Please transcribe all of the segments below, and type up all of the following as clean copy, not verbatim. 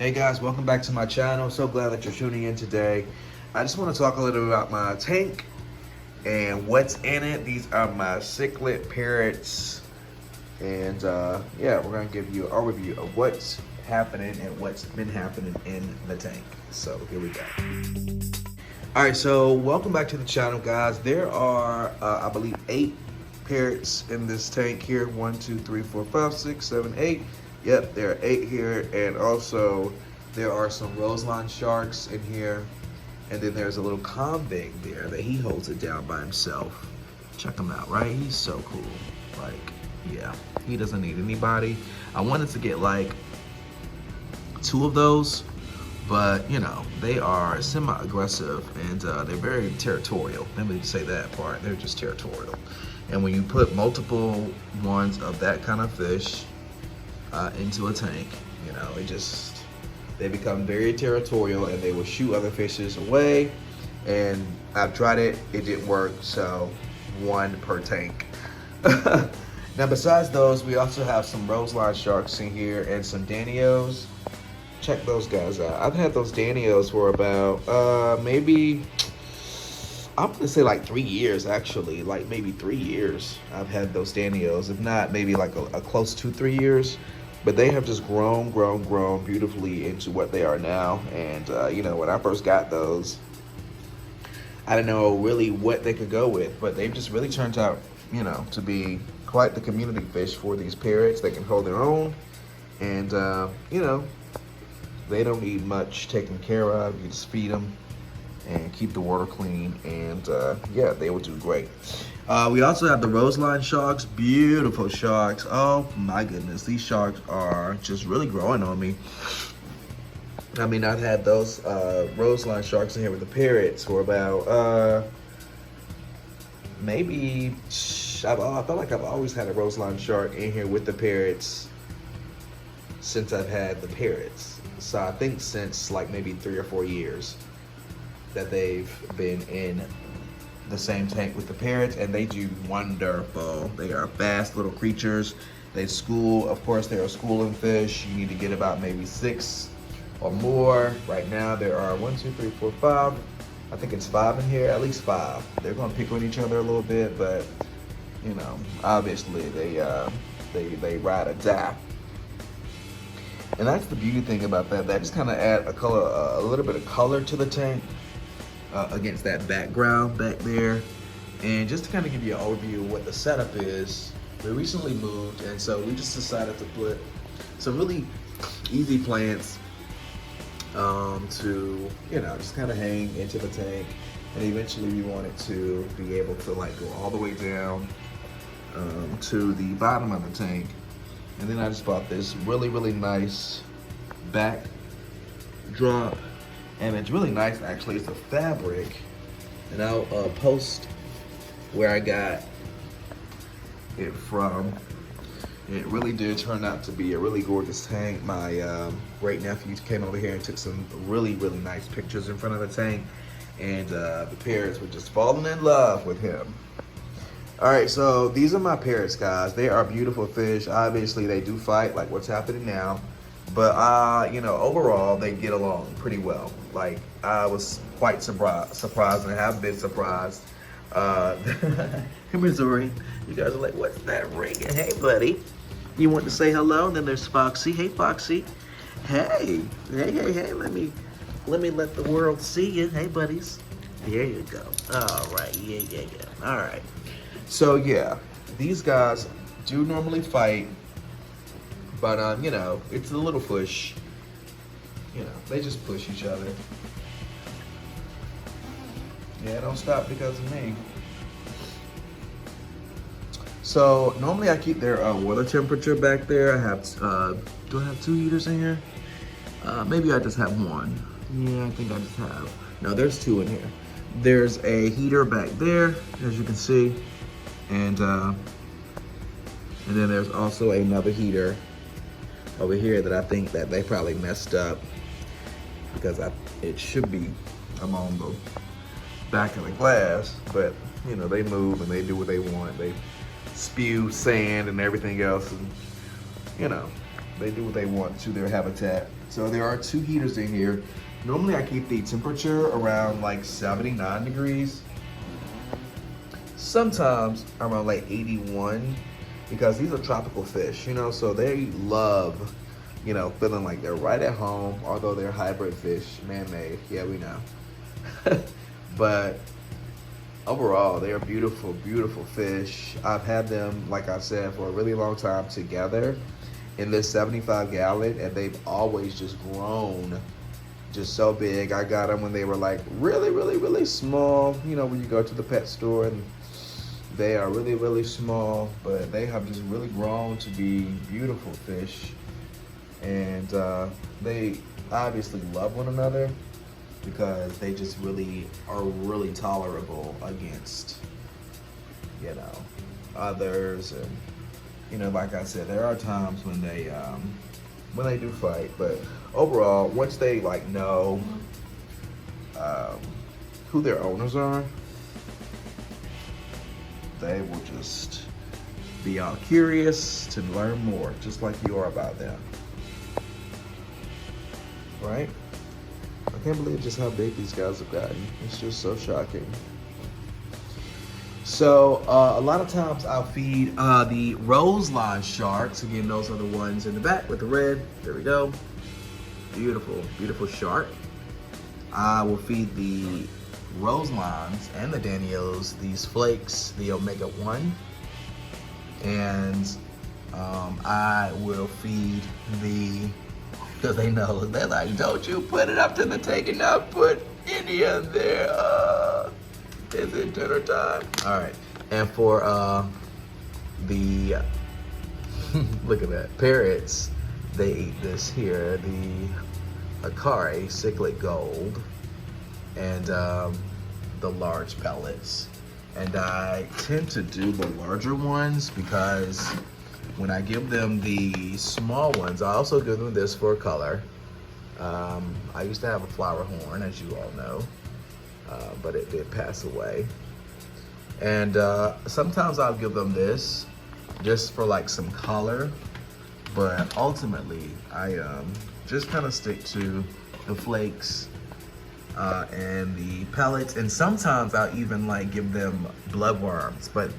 Hey guys, welcome back to my channel. So glad that you're tuning in today. I just want to talk a little bit about my tank and what's in it. These are my cichlid parrots. And yeah, we're going to give you an overview of what's happening and what's been happening in the tank. So here we go. Alright, so welcome back to the channel, guys. There are, I believe, 8 parrots in this tank here. 1, 2, 3, 4, 5, 6, 7, 8. Yep, there are 8 here, and also there are some Roseline sharks in here, and then there's a little convict there that he holds it down by himself. Check him out, right? He's so cool. Like, yeah, he doesn't need anybody. I wanted to get like 2 of those, but you know, they are semi-aggressive and they're very territorial. Let me say that part. They're just territorial. And when you put multiple ones of that kind of fish into a tank, you know, they become very territorial and they will shoot other fishes away. And I've tried it, it didn't work, so 1 per tank. Now besides those, we also have some Roseline sharks in here and some Danios. Check those guys out. I've had those Danios for about maybe, I'm gonna say like 3 years actually, like maybe 3 years I've had those Danios, if not maybe like a close to 3 years. But they have just grown beautifully into what they are now. And you know, when I first got those, I didn't know really what they could go with, but they've just really turned out, you know, to be quite the community fish for these parrots. They can hold their own, and you know, they don't need much taken care of. You just feed them and keep the water clean, and yeah, they will do great. We also have the Roseline sharks, beautiful sharks. Oh my goodness, these sharks are just really growing on me. I mean, I've had those Roseline sharks in here with the parrots for about maybe, I feel like I've always had a Roseline shark in here with the parrots since I've had the parrots. So I think since like maybe 3 or 4 years that they've been in the same tank with the parrots, and they do wonderful. They are fast little creatures. They school, of course, they are schooling fish. You need to get about maybe 6 or more. Right now there are 1, 2, 3, 4, 5. I think it's 5 in here, at least 5. They're gonna pick on each other a little bit, but you know, obviously they ride or die. And that's the beauty thing about that. That just kind of add a little bit of color to the tank against that background back there. And just to kind of give you an overview of what the setup is, we recently moved, and so we just decided to put some really easy plants to, you know, just kind of hang into the tank. And eventually we wanted to be able to like go all the way down to the bottom of the tank. And then I just bought this really nice backdrop, and it's really nice actually. It's a fabric, and I'll post where I got it from. It really did turn out to be a really gorgeous tank. My great nephew came over here and took some really nice pictures in front of the tank, and the parrots were just falling in love with him. All right, so these are my parrots, guys. They are beautiful fish. Obviously, they do fight, like what's happening now. But, you know, overall, they get along pretty well. Like, I was quite surprised, and have been surprised. Missouri, you guys are like, what's that ringing? Hey, buddy. You want to say hello? And then there's Foxy. Hey, Foxy. Hey, let me let the world see you. Hey, buddies. There you go. All right, yeah. All right. So yeah, these guys do normally fight, but you know, it's a little push. You know, they just push each other. Yeah, don't stop because of me. So normally I keep their water temperature back there. I have, do I have 2 heaters in here? Maybe I just have 1. Yeah, I think I just have. No, there's 2 in here. There's a heater back there, as you can see. And then there's also another heater over here that I think that they probably messed up, because it should be along the back of the glass, but you know, they move and they do what they want. They spew sand and everything else, and you know, They do what they want to their habitat. So there are 2 heaters in here. Normally I keep the temperature around like 79 degrees. Sometimes around like 81, because these are tropical fish, you know, so they love, you know, feeling like they're right at home, although they're hybrid fish, man-made, yeah, we know. But overall, they are beautiful, beautiful fish. I've had them, like I said, for a really long time together in this 75 gallon, and they've always just grown just so big. I got them when they were like really, really, really small, you know, when you go to the pet store, and they are really, really small, but they have just really grown to be beautiful fish. And they obviously love one another because they just really are really tolerable against, you know, others. And, you know, like I said, there are times when they do fight, but overall, once they like know who their owners are, they will just be all curious to learn more, just like you are about them. Right? I can't believe just how big these guys have gotten. It's just so shocking. So a lot of times I'll feed the Roseline sharks. Again, those are the ones in the back with the red. There we go. Beautiful, beautiful shark. I will feed the Roselines and the Daniels these flakes, the omega-1. And I will feed the, because they know, they're like, don't you put it up to the tank and not put any in there. Is it dinner time? All right. And for the, look at that, parrots, they eat this here, the Aquarium Cichlid Gold, and the large pellets. And I tend to do the larger ones because when I give them the small ones, I also give them this for color. I used to have a flower horn, as you all know, but it did pass away. And sometimes I'll give them this just for like some color, but ultimately I just kind of stick to the flakes and the pellets, and sometimes I'll even like give them bloodworms, but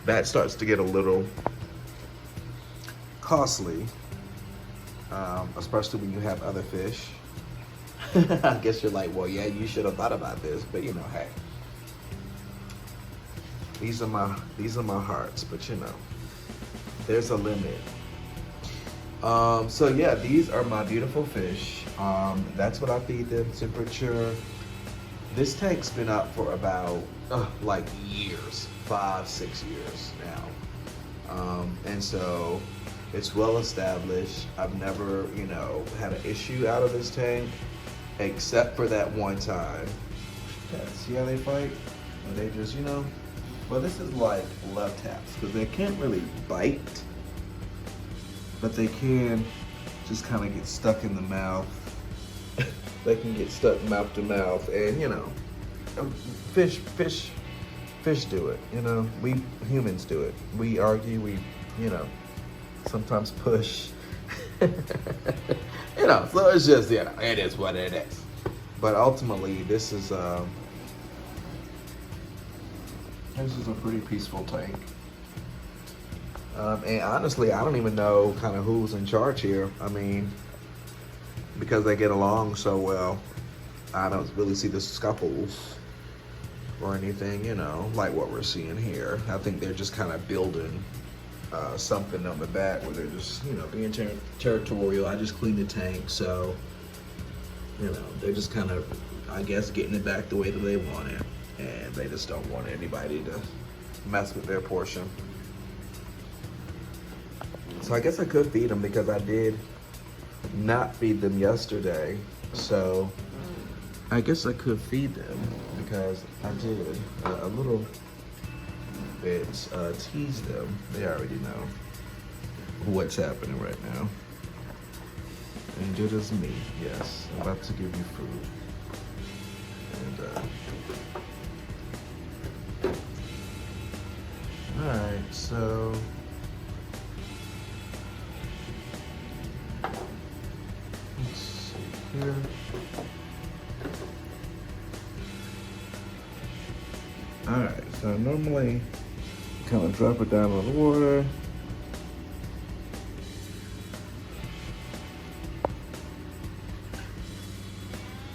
that starts to get a little costly, especially when you have other fish. I guess you're like, well, yeah, you should have thought about this, but you know, hey, these are my hearts, but you know, there's a limit. So yeah, these are my beautiful fish. That's what I feed them. Temperature. This tank's been up for about like years, 5-6 years now, and so it's well established. I've never, you know, had an issue out of this tank, except for that one time. Yeah, see how they fight? And they just, you know, well, this is like love taps because they can't really bite, but they can just kind of get stuck in the mouth. They can get stuck mouth to mouth, and you know, fish do it. You know, we humans do it. We argue. We, you know, sometimes push. You know, so it's just, you know, it is what it is. But ultimately, this is a pretty peaceful tank. And honestly, I don't even know kind of who's in charge here. I mean, because they get along so well, I don't really see the scuffles or anything, you know, like what we're seeing here. I think they're just kind of building something on the back where they're just, you know, being territorial. I just cleaned the tank, so, you know, they're just kind of, I guess, getting it back the way that they want it. And they just don't want anybody to mess with their portion. So I guess I could feed them because I did not feed them yesterday. So I guess I could feed them because I did a little bit tease them. They already know what's happening right now. And good as me, yes. I'm about to give you food. And alright, so here. Alright, so normally kind of drop it down on the water.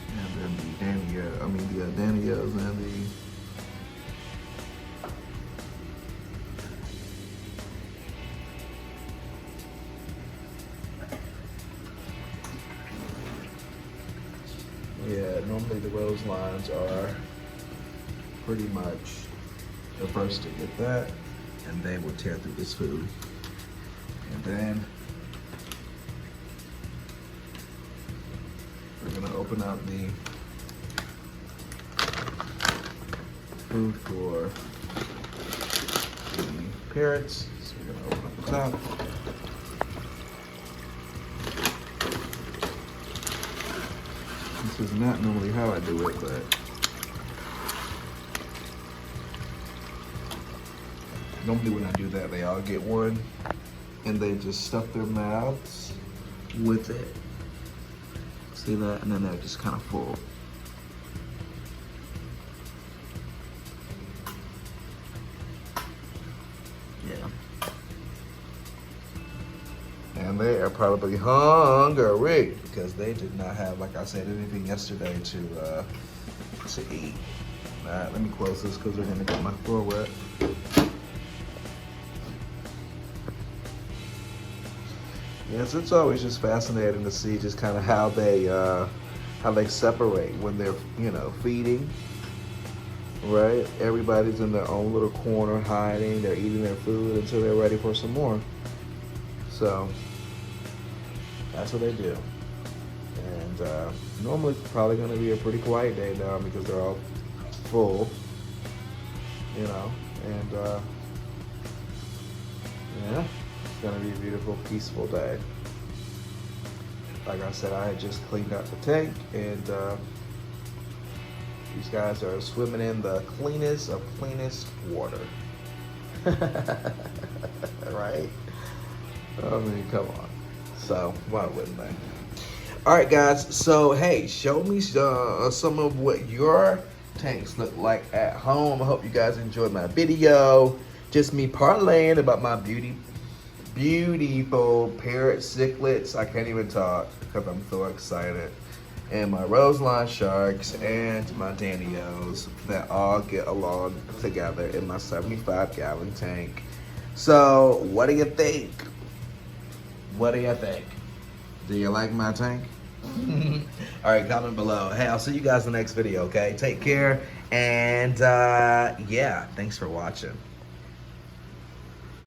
And then the Daniels and the normally the Roselines are pretty much the first to get that, and they will tear through this food. And then we're gonna open up the food for the parrots. So we're gonna open up the top. This is not normally how I do it, but normally when I do that, they all get one and they just stuff their mouths with it. See that? And then they're just kind of full. Yeah. And they are probably hungry because they did not have, like I said, anything yesterday to eat. All right, let me close this because they're gonna get my floor wet. Yes, it's always just fascinating to see just kind of how they separate when they're, you know, feeding. Right? Everybody's in their own little corner hiding. They're eating their food until they're ready for some more. So that's what they do. And normally it's probably going to be a pretty quiet day now because they're all full, you know. And yeah, it's going to be a beautiful, peaceful day. Like I said, I had just cleaned out the tank, and these guys are swimming in the cleanest of cleanest water. Right? I mean, come on. So, why wouldn't they? All right, guys. So, hey, show me some of what your tanks look like at home. I hope you guys enjoyed my video. Just me parlaying about my beautiful Parrot Cichlids. I can't even talk because I'm so excited. And my Roseline sharks and my Danios that all get along together in my 75-gallon tank. So, what do you think? What do you think? Do you like my tank? All right, comment below. Hey, I'll see you guys in the next video, okay? Take care, and yeah, thanks for watching.